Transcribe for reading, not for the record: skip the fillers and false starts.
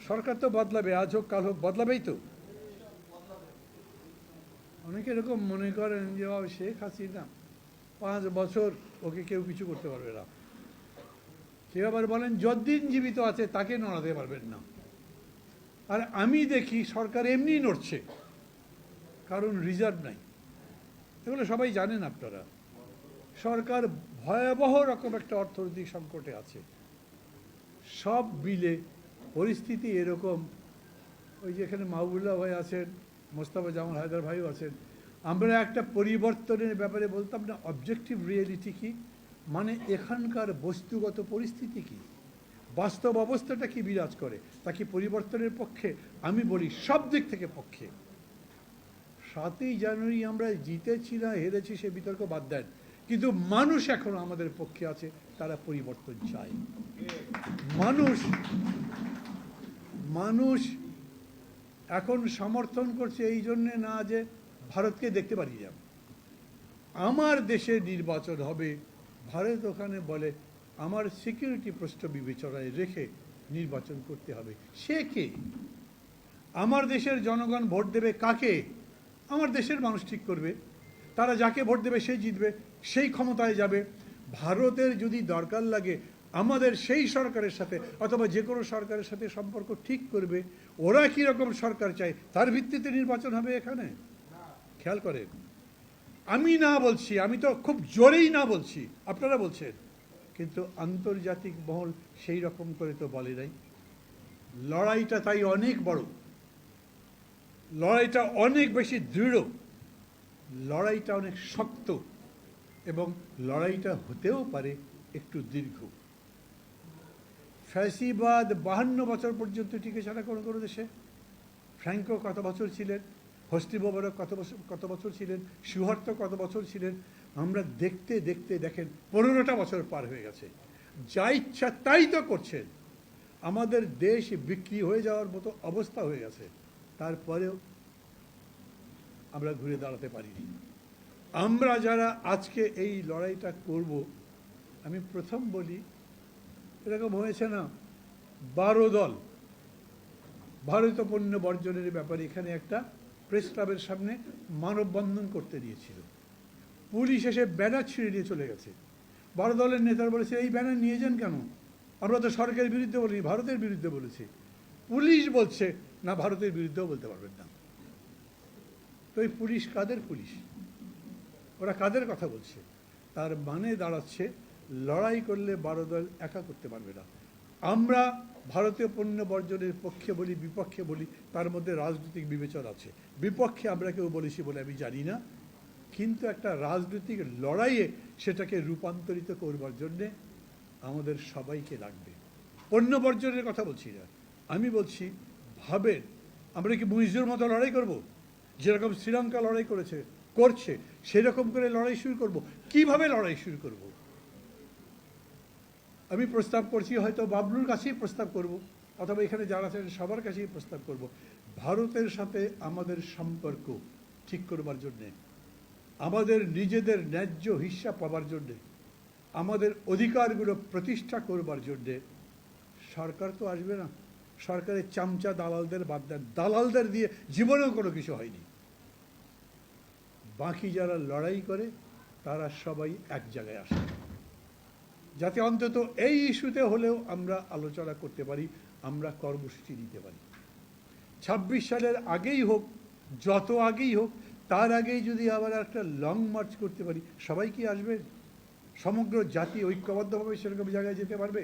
সরকার তো বদলাবে, আজ হোক কাল হোক বদলাবেই তো। অনেকে এরকম মনে করেন যে শেখ হাসিনা 5 বছর ওকে কেউ কিছু করতে পারবে না। কেউ আবার বলেন যতদিন জীবিত আছে তাকে নড়াতে পারবেন না। আর আমি দেখি সরকার এমনি নড়ছে, কারণ রিজার্ভ নাই। এগুলো সবাই জানেন আপনারা। সরকার ভয়াবহ রকম একটা অর্থনৈতিক সংকটে আছে। সব মিলে পরিস্থিতি এরকম। ওই যে এখানে মাহবুবুল্লাহ ভাই আছেন, মোস্তফা জামাল হায়দার ভাইও আছেন। আমরা একটা পরিবর্তনের ব্যাপারে বলতাম না, অবজেক্টিভ রিয়েলিটি কি, মানে এখানকার বস্তুগত পরিস্থিতি কি, বাস্তব অবস্থাটা কি বিরাজ করে, তা কি পরিবর্তনের পক্ষে? আমি বলি সব দিক থেকে পক্ষে। 7ই জানুয়ারি আমরা জিতেছি না হেরেছি সে বিতর্ক বাদ দেন, কিন্তু মানুষ এখনো আমাদের পক্ষে আছে, তারা পরিবর্তন চায়। মানুষ এখন সমর্থন করছে এই জন্যে না যে ভারতকে দেখতে পারি যাব, আমার দেশে নির্বাচন হবে, ভারত ওখানে বলে আমার সিকিউরিটি প্রশ্ন বিবেচনায় রেখে নির্বাচন করতে হবে। সে কে? আমার দেশের জনগণ ভোট দেবে কাকে? আমার দেশের মানুষ ঠিক করবে। তারা যাকে ভোট দেবে সে জিতবে, সেই ক্ষমতায় যাবে। ভারতের যদি দরকার লাগে আমাদের সেই সরকারের সাথে অথবা যে কোনো সরকারের সাথে সম্পর্ক ঠিক করবে, ওরা কীরকম সরকার চায় তার ভিত্তিতে নির্বাচন হবে এখানে। খেয়াল করেন, আমি না বলছি, আমি তো খুব জোরেই না বলছি, আপনারা বলছেন, কিন্তু আন্তর্জাতিক মহল সেই রকম করে তো বলে নাই। লড়াইটা তাই অনেক বড়, লড়াইটা অনেক বেশি দৃঢ়, লড়াইটা অনেক শক্ত, এবং লড়াইটা হতেও পারে একটু দীর্ঘ। ফ্যাসিবাদ 52 বছর পর্যন্ত টিকে ছাড়া কোনো কোনো দেশে। ফ্র্যাঙ্কো কত বছর ছিলেন, হোস্নি মোবারক কত বছর ছিলেন, সুহার্তো কত বছর ছিলেন। আমরা দেখতে দেখতে দেখেন 15টা বছর পার হয়ে গেছে। যা ইচ্ছা তাই তো করছেন। আমাদের দেশ বিক্রি হয়ে যাওয়ার মতো অবস্থা হয়ে গেছে, তারপরেও আমরা ঘুরে দাঁড়াতে পারিনি। আমরা যারা আজকে এই লড়াইটা করব, আমি প্রথম বলি, এরকম হয়েছে না 12 দল ভারতীয় পণ্য বর্জনের ব্যাপারে এখানে একটা প্রেস ক্লাবের সামনে মানববন্ধন করতে দিয়েছিল। পুলিশ এসে ব্যানার ছিঁড়ে নিয়ে চলে গেছে। 12 দলের নেতারা বলেছে এই ব্যানার নিয়ে যান কেন? আমরা তো সরকারের বিরুদ্ধে বলিনি, ভারতের বিরুদ্ধে বলেছি। পুলিশ বলছে না, ভারতের বিরুদ্ধেও বলতে পারবেন না। তো এই পুলিশ কাদের পুলিশ? ওরা কাদের কথা বলছে? তার মানে দাঁড়াচ্ছে লড়াই করলে 12 দল একা করতে পারবে না। আমরা ভারতীয় পণ্য বর্জনের পক্ষে বলি বিপক্ষে বলি, তার মধ্যে রাজনৈতিক বিবেচনা আছে। বিপক্ষে আমরা কেউ বলেছি বলে আমি জানি না, কিন্তু একটা রাজনৈতিক লড়াইয়ে সেটাকে রূপান্তরিত করবার জন্যে আমাদের সবাইকে লাগবে। পণ্য বর্জনের কথা বলছি না, আমি বলছি ভাবেন আমরা কি মুইজুর মতো লড়াই করব? যেরকম শ্রীলঙ্কা লড়াই করছে সেরকম করে লড়াই শুরু করব? কিভাবে লড়াই শুরু করব? আমি প্রস্তাব করছি, হয়তো বাবলুর কাছেই প্রস্তাব করব, অথবা এখানে যারা আছেন সবার কাছেই প্রস্তাব করব, ভারতের সাথে আমাদের সম্পর্ক ঠিক করবার জন্যে, আমাদের নিজেদের ন্যায্য হিস্সা পাবার জন্যে, আমাদের অধিকারগুলো প্রতিষ্ঠা করবার জন্যে সরকার তো আসবে না। সরকারের চামচা দালালদের বাদ দেন, দালালদের দিয়ে জীবনেও কোনো কিছু হয়নি। বাকি যারা লড়াই করে তারা সবাই এক জায়গায় আসে, যাতে অন্তত এই ইস্যুতে হলেও আমরা আলোচনা করতে পারি, আমরা কর্মসূচি দিতে পারি। 26 সালের আগেই হোক, যত আগেই হোক, তার আগেই যদি আবার একটা লং মার্চ করতে পারি, সবাই কি আসবে? সমগ্র জাতি ঐক্যবদ্ধভাবে সেরকম জায়গায় যেতে পারবে?